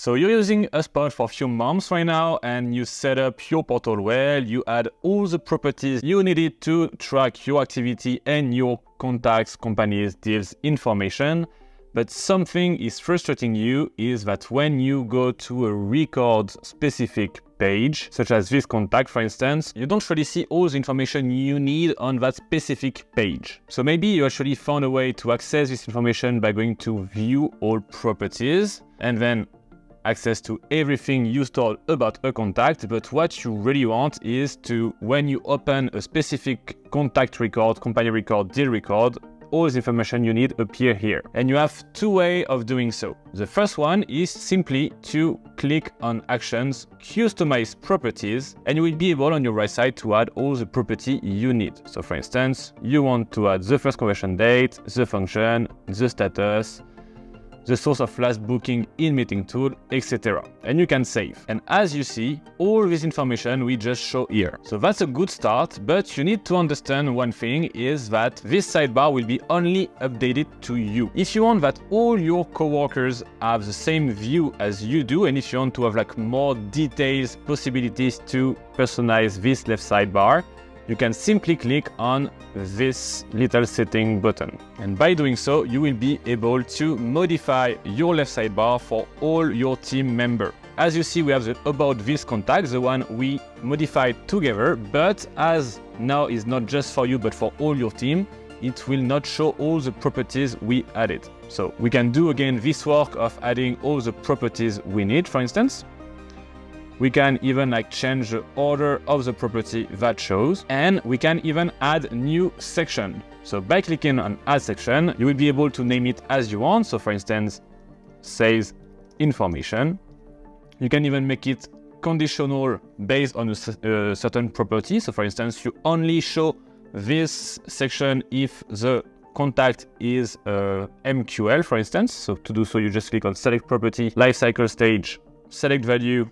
So you're using HubSpot for a few months right now, and you set up your portal well, you add all the properties you needed to track your activity and your contacts, companies, deals, information. But something is frustrating you is that when you go to a record specific page, such as this contact, for instance, you don't really see all the information you need on that specific page. So maybe you actually found a way to access this information by going to view all properties and then access to everything you stored about a contact, but what you really want is to, when you open a specific contact record, company record, deal record, all the information you need appear here. And you have two ways of doing so. The first one is simply to click on Actions, Customize Properties, and you will be able on your right side to add all the property you need. So for instance, you want to add the first conversion date, the function, the status, the source of last booking in meeting tool, etc. And you can save. And as you see, all this information we just show here. So that's a good start, but you need to understand one thing is that this sidebar will be only updated to you. If you want that all your coworkers have the same view as you do, and if you want to have like more details, possibilities to personalize this left sidebar, you can simply click on this little setting button. And by doing so, you will be able to modify your left sidebar for all your team members. As you see, we have the About This contact, the one we modified together, but as now is not just for you, but for all your team, it will not show all the properties we added. So we can do again this work of adding all the properties we need, for instance. We can even change the order of the property that shows, and we can even add new section. So by clicking on Add Section, you will be able to name it as you want. So for instance, sales information. You can even make it conditional based on a certain property. So for instance, you only show this section if the contact is MQL, for instance. So to do so, you just click on Select Property, Lifecycle Stage, Select Value,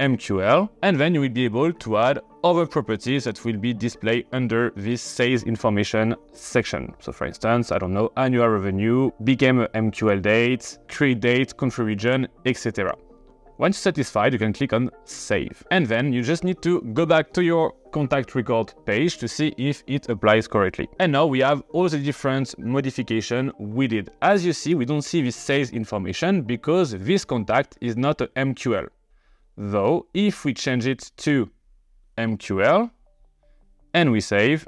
MQL, and then you will be able to add other properties that will be displayed under this sales information section. So for instance, I don't know, annual revenue, became a MQL date, create date, country region, etc. Once satisfied, you can click on Save. And then you just need to go back to your contact record page to see if it applies correctly. And now we have all the different modifications we did. As you see, we don't see this sales information because this contact is not a MQL. Though, if we change it to MQL and we save,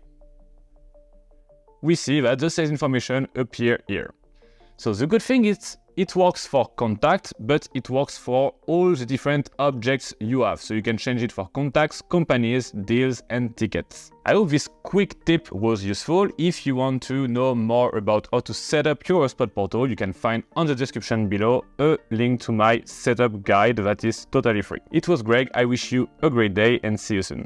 we see that the sales information appear here. So the good thing is it works for contact, but it works for all the different objects you have. So you can change it for contacts, companies, deals, and tickets. I hope this quick tip was useful. If you want to know more about how to set up your HubSpot portal, you can find on the description below a link to my setup guide that is totally free. It was Greg. I wish you a great day and see you soon.